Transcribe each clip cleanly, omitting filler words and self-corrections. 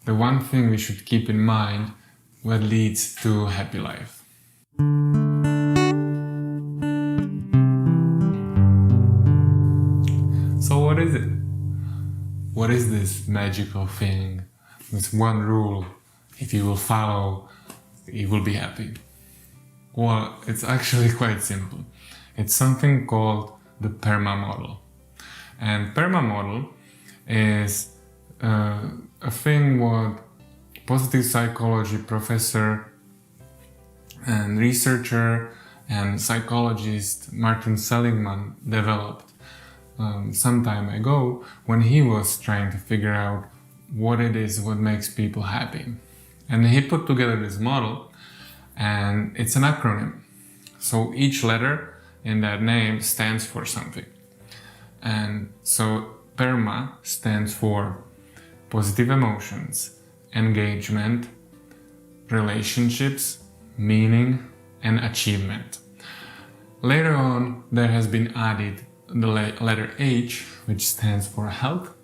the one thing we should keep in mind what leads to a happy life. So what is it? What is this magical thing with one rule? If you will follow, you will be happy. Well, it's actually quite simple. It's something called the PERMA model. And PERMA model is a thing what positive psychology professor and researcher and psychologist Martin Seligman developed some time ago when he was trying to figure out what it is what makes people happy. And he put together this model, and it's an acronym. So each letter in that name stands for something. And so PERMA stands for positive emotions, engagement, relationships, meaning, and achievement. Later on, there has been added the letter H, which stands for health.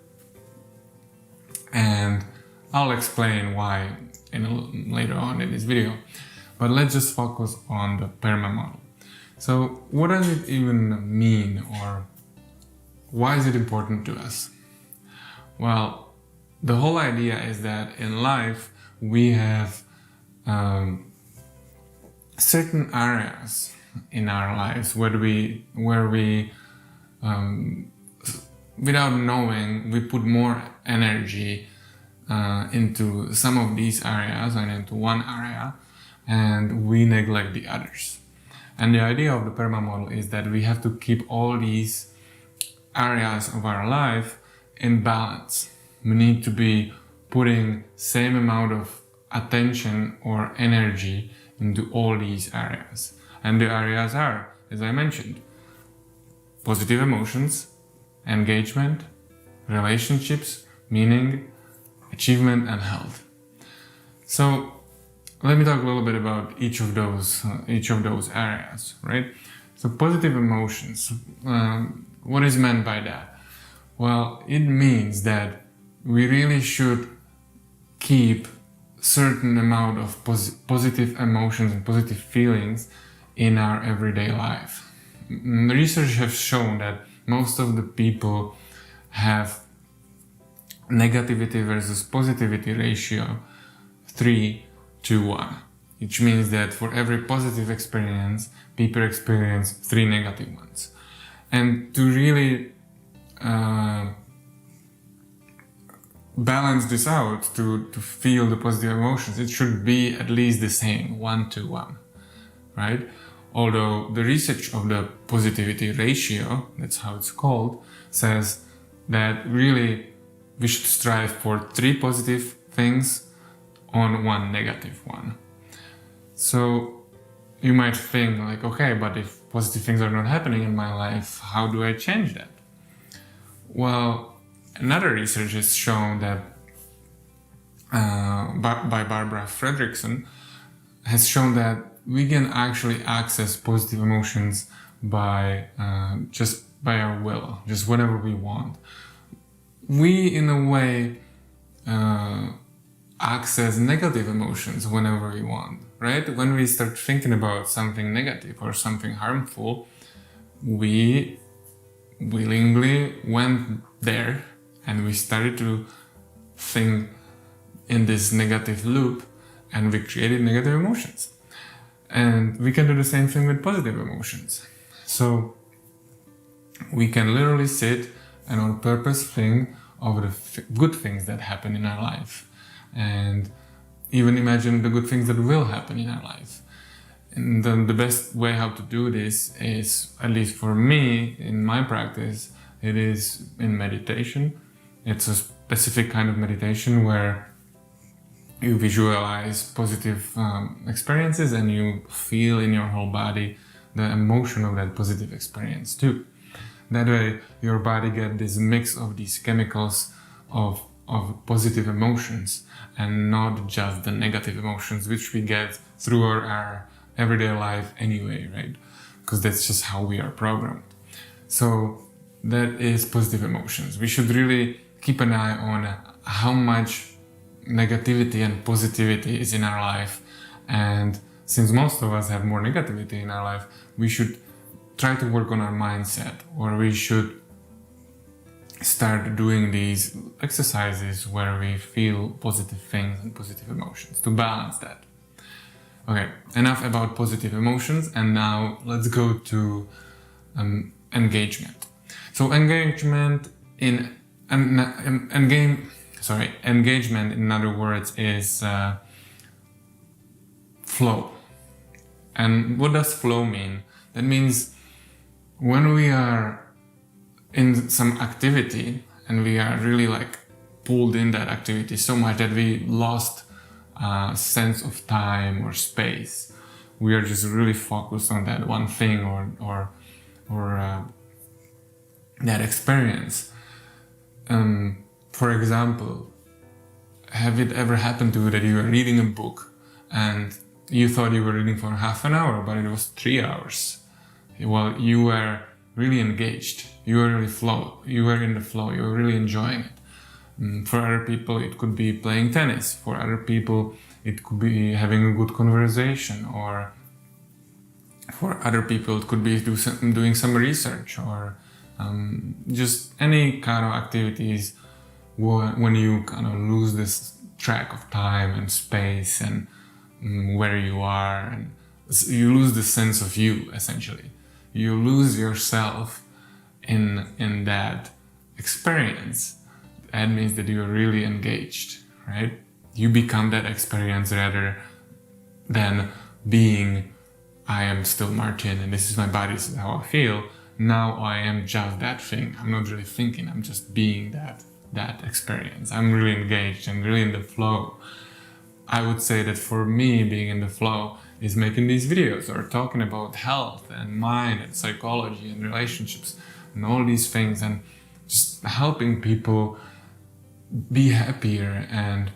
And I'll explain why later on in this video. But let's just focus on the PERMA model. So what does it even mean, or why is it important to us? Well, the whole idea is that in life we have certain areas in our lives where we without knowing, we put more energy into some of these areas and into one area, and we neglect the others. And the idea of the PERMA model is that we have to keep all these areas of our life in balance. We need to be putting same amount of attention or energy into all these areas. And the areas are, as I mentioned, positive emotions, engagement, relationships, meaning, achievement, and health. So let me talk a little bit about each of those areas, right? So positive emotions, what is meant by that? Well, it means that we really should keep certain amount of positive emotions and positive feelings in our everyday life. Research has shown that most of the people have negativity versus positivity ratio 3:1, which means that for every positive experience, people experience 3 negative ones. And to really balance this out, to feel the positive emotions, it should be at least the same, 1:1, right? Although the research of the positivity ratio, that's how it's called, says that really we should strive for 3 positive things on 1 negative one. So you might think like, okay, but if positive things are not happening in my life, how do I change that? Well, another research has shown that by Barbara Fredrickson has shown that we can actually access positive emotions by just by our will, just whenever we want. We, in a way, access negative emotions whenever we want, right? When we start thinking about something negative or something harmful, we willingly went there and we started to think in this negative loop, and we created negative emotions. And we can do the same thing with positive emotions. So we can literally sit and on purpose think of the good things that happen in our life, and even imagine the good things that will happen in our life. And then the best way how to do this is, at least for me, in my practice, it is in meditation. It's a specific kind of meditation where you visualize positive experiences and you feel in your whole body the emotion of that positive experience too. That way your body gets this mix of these chemicals of positive emotions and not just the negative emotions which we get through our everyday life anyway, right? Because that's just how we are programmed. So that is positive emotions. We should really keep an eye on how much negativity and positivity is in our life. And since most of us have more negativity in our life, we should try to work on our mindset, or we should start doing these exercises where we feel positive things and positive emotions to balance that. Okay, enough about positive emotions, and now let's go to engagement. So engagement in other words is flow. And what does flow mean? That means when we are in some activity and we are really like pulled in that activity so much that we lost sense of time or space, we are just really focused on that one thing or that experience. For example, have it ever happened to you that you were reading a book and you thought you were reading for half an hour, but it was 3 hours? Well, you were really engaged. You were really you were in the flow. You were really enjoying it. For other people, it could be playing tennis. For other people, it could be having a good conversation. Or for other people, it could be doing some research, or just any kind of activities when you kind of lose this track of time and space and where you are, and you lose the sense of you, essentially. You lose yourself in that experience. That means that you're really engaged, right? You become that experience rather than being, I am still Martin and this is my body, this is how I feel. Now I am just that thing. I'm not really thinking, I'm just being that experience. I'm really engaged and really in the flow. I would say that for me, being in the flow is making these videos or talking about health and mind and psychology and relationships and all these things, and just helping people be happier and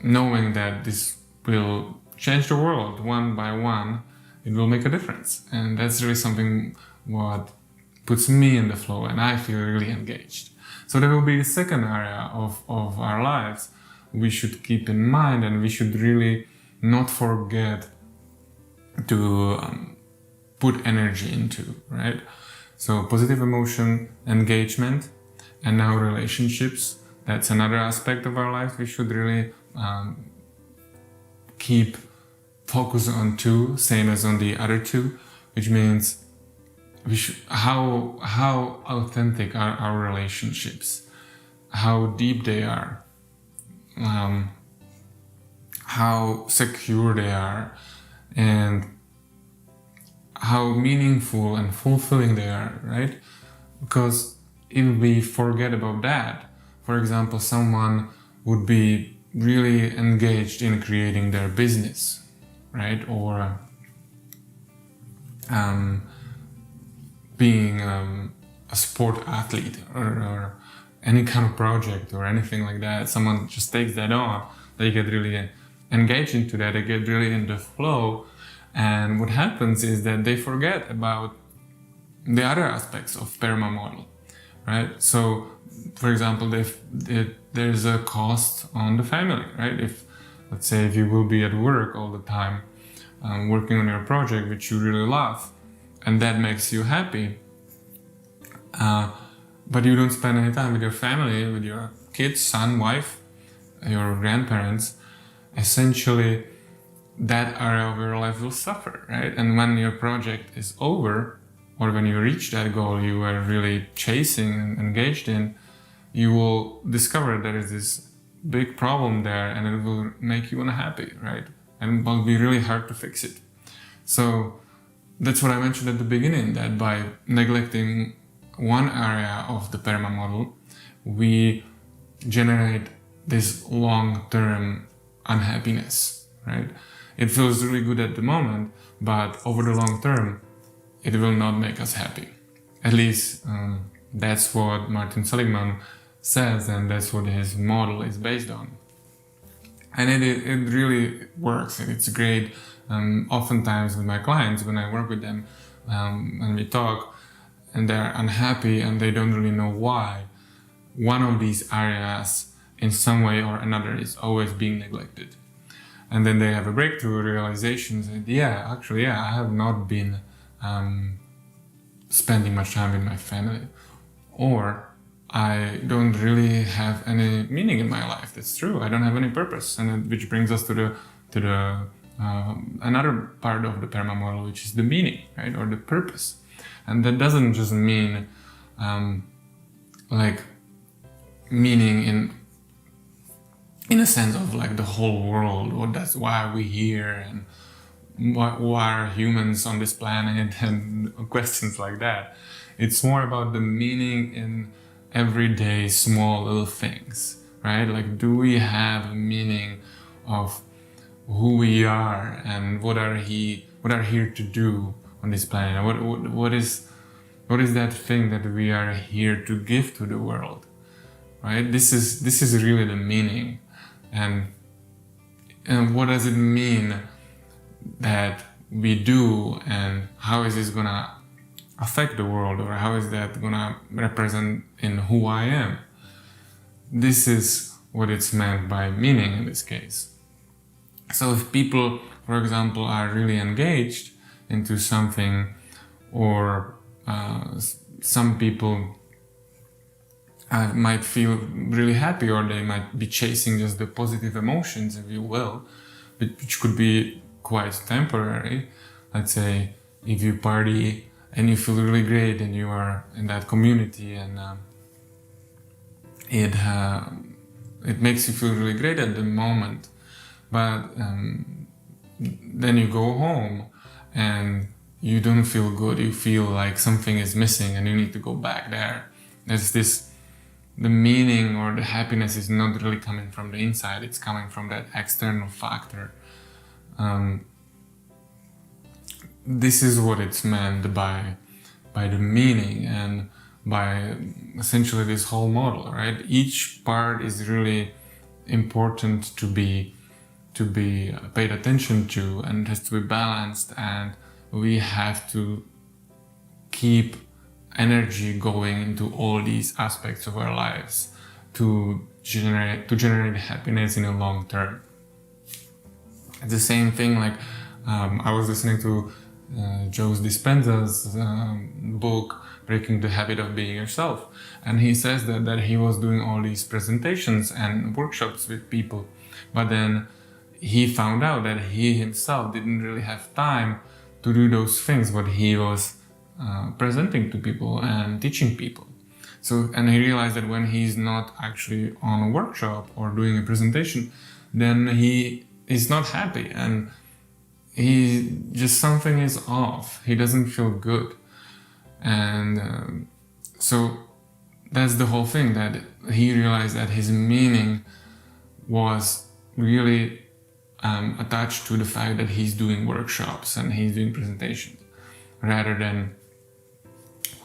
knowing that this will change the world one by one. It will make a difference, and that's really something what puts me in the flow, and I feel really engaged. So that will be the second area of our lives we should keep in mind, and we should really not forget to put energy into, right? So positive emotion, engagement, and now relationships. That's another aspect of our life we should really keep focus on too, same as on the other two, which means how authentic are our relationships, how deep they are, how secure they are, and how meaningful and fulfilling they are, right? Because if we forget about that, for example, someone would be really engaged in creating their business, right? Or being a sport athlete or any kind of project or anything like that. Someone just takes that on, they get really engaged into that, they get really in the flow, and what happens is that they forget about the other aspects of PERMA model, right? So, for example, there's a cost on the family, right? Let's say if you will be at work all the time, working on your project which you really love, and that makes you happy, but you don't spend any time with your family, with your kids, son, wife, your grandparents, essentially that area of your life will suffer, right? And when your project is over, or when you reach that goal you were really chasing and engaged in, you will discover there is this big problem there, and it will make you unhappy, right? And it will be really hard to fix it. So that's what I mentioned at the beginning, that by neglecting one area of the PERMA model, we generate this long-term unhappiness, right? It feels really good at the moment, but over the long term, it will not make us happy. At least that's what Martin Seligman says, and that's what his model is based on. And it really works, and it's great. Oftentimes with my clients, when I work with them, and we talk, and they're unhappy and they don't really know why, one of these areas in some way or another is always being neglected. And then they have a breakthrough realization that, I have not been spending much time with my family, or I don't really have any meaning in my life. That's true. I don't have any purpose, and which brings us to the another part of the PERMA model, which is the meaning, right, or the purpose. And that doesn't just mean like meaning in a sense of like the whole world, or that's why we're here, and why are humans on this planet, and questions like that. It's more about the meaning in everyday small little things, right? Like, do we have a meaning of who we are and what are here to do on this planet? What is that thing that we are here to give to the world, right? This is really the meaning, and what does it mean that we do, and how is this gonna affect the world, or how is that gonna represent in who I am? This is what it's meant by meaning in this case. So if people, for example, are really engaged into something, or some people might feel really happy, or they might be chasing just the positive emotions, if you will, which could be quite temporary. Let's say if you party and you feel really great and you are in that community, and it makes you feel really great at the moment, but then you go home and you don't feel good. You feel like something is missing and you need to go back there. The meaning or the happiness is not really coming from the inside, it's coming from that external factor. This is what it's meant by the meaning, and by essentially this whole model, right? Each part is really important to be paid attention to, and has to be balanced, and we have to keep energy going into all these aspects of our lives to generate happiness in the long term. It's the same thing, like I was listening to Joe Dispenza's book Breaking the Habit of Being Yourself, and he says that he was doing all these presentations and workshops with people, but then he found out that he himself didn't really have time to do those things what he was presenting to people and teaching people. So, and he realized that when he's not actually on a workshop or doing a presentation, then he is not happy, and something is off. He doesn't feel good. And so that's the whole thing, that he realized that his meaning was really attached to the fact that he's doing workshops and he's doing presentations, rather than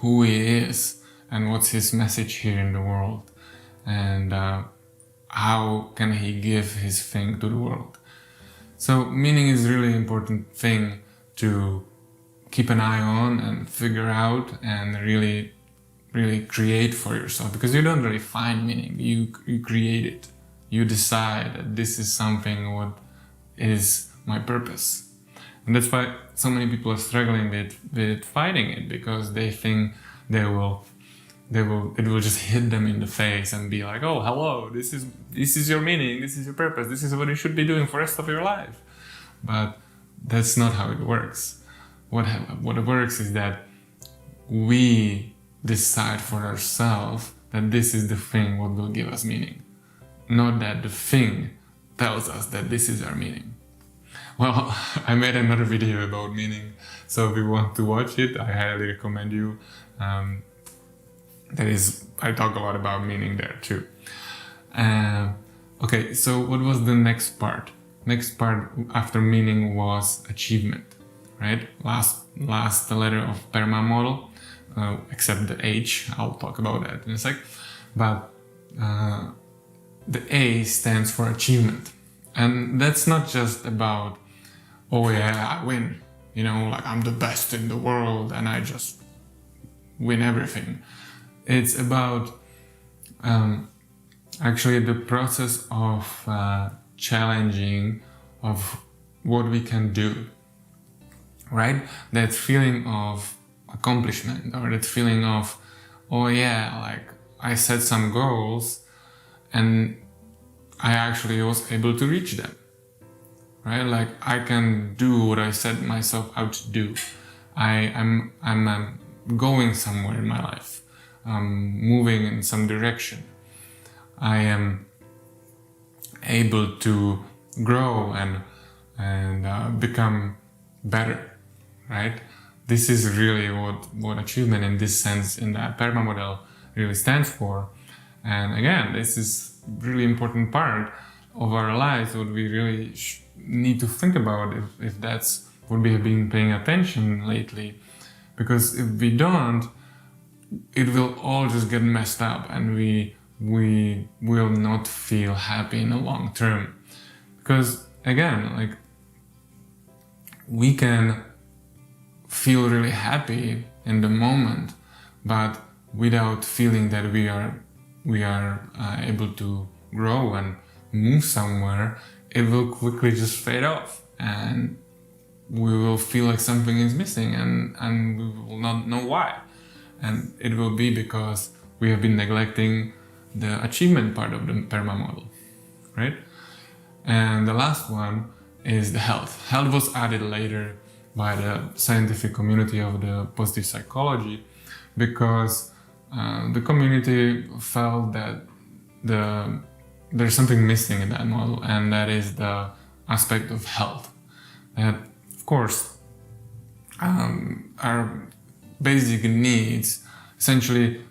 who he is and what's his message here in the world, and how can he give his thing to the world. So meaning is really important thing to keep an eye on and figure out, and really create for yourself, because you don't really find meaning, you create it. You decide that this is something what is my purpose. And that's why so many people are struggling with fighting it, because they think it will just hit them in the face and be like, oh, hello, this is your meaning, this is your purpose, this is what you should be doing for the rest of your life. But that's not how it works. What works is that we decide for ourselves that this is the thing what will give us meaning, not that the thing tells us that this is our meaning. Well, I made another video about meaning, so if you want to watch it, I highly recommend you. I talk a lot about meaning there too. Okay, so what was the next part? Next part after meaning was achievement, right? Last letter of PERMA model, except the H. I'll talk about that in a sec. But the A stands for achievement, and that's not just about, oh yeah, I win, like I'm the best in the world and I just win everything. It's about actually the process of challenging of what we can do, right? That feeling of accomplishment, or that feeling of, oh yeah, like I set some goals and I actually was able to reach them, right? Like I can do what I set myself out to do. I'm going somewhere in my life. I'm moving in some direction. I am able to grow and become better, right? This is really what achievement in this sense in the PERMA model really stands for. And again, this is really important part of our lives, what we really need to think about if that's what we have been paying attention lately. Because if we don't, it will all just get messed up and we will not feel happy in the long term. Because again, like we can feel really happy in the moment, but without feeling that we are able to grow and move somewhere, it will quickly just fade off and we will feel like something is missing and we will not know why. And it will be because we have been neglecting the achievement part of the PERMA model, right? And the last one is the health. Health was added later by the scientific community of the positive psychology because the community felt that there's something missing in that model, and that is the aspect of health. That, of course, our basic needs, essentially,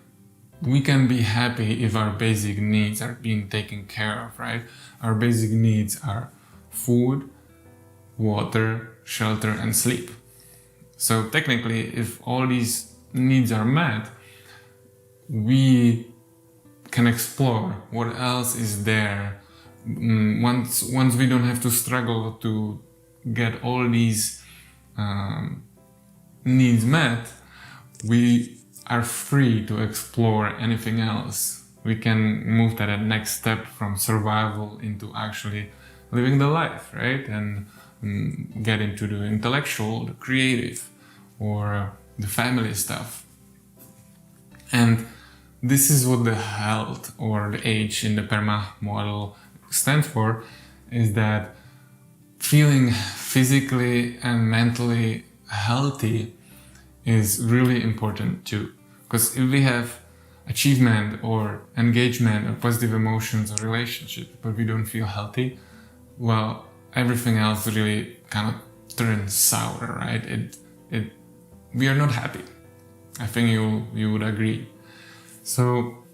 we can be happy if our basic needs are being taken care of, right? Our basic needs are food, water, shelter, and sleep. So technically, if all these needs are met, we can explore what else is there. Once we don't have to struggle to get all these needs met, we are free to explore anything else. We can move to that next step from survival into actually living the life, right? And get into the intellectual, the creative, or the family stuff. And this is what the health or the H in the PERMA model stands for, is that feeling physically and mentally healthy is really important too. Because if we have achievement or engagement or positive emotions or relationships, but we don't feel healthy, well, everything else really kind of turns sour, right? We are not happy. I think you would agree. So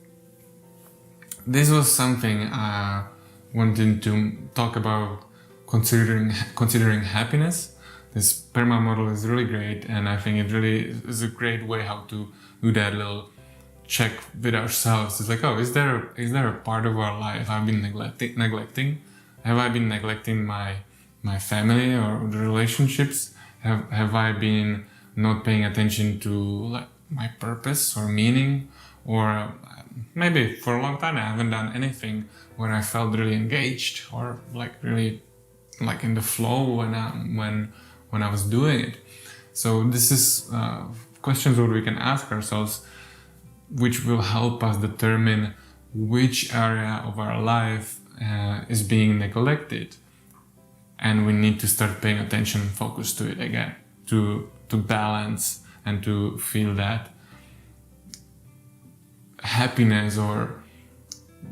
this was something I wanted to talk about, considering happiness. This PERMA model is really great, and I think it really is a great way how to do that little check with ourselves. It's like, oh, is there a part of our life I've been neglecting? Have I been neglecting my family or the relationships? Have I been not paying attention to like my purpose or meaning? Or maybe for a long time I haven't done anything where I felt really engaged or like really like in the flow when I was doing it. So this is questions that we can ask ourselves, which will help us determine which area of our life is being neglected, and we need to start paying attention and focus to it again, to balance and to feel that happiness or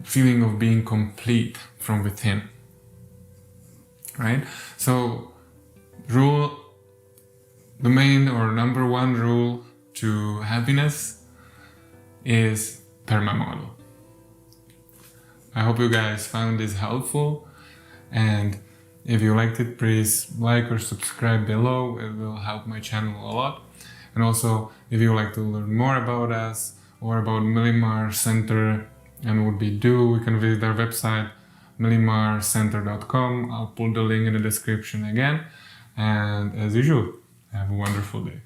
feeling of being complete from within, right? So the main or number one rule to happiness is PERMA model. I hope you guys found this helpful, and if you liked it, please like or subscribe below. It will help my channel a lot. And also, if you would like to learn more about us or about Milimar Center and what we do, you can visit our website, milimarcenter.com. I'll put the link in the description again. And as usual, have a wonderful day.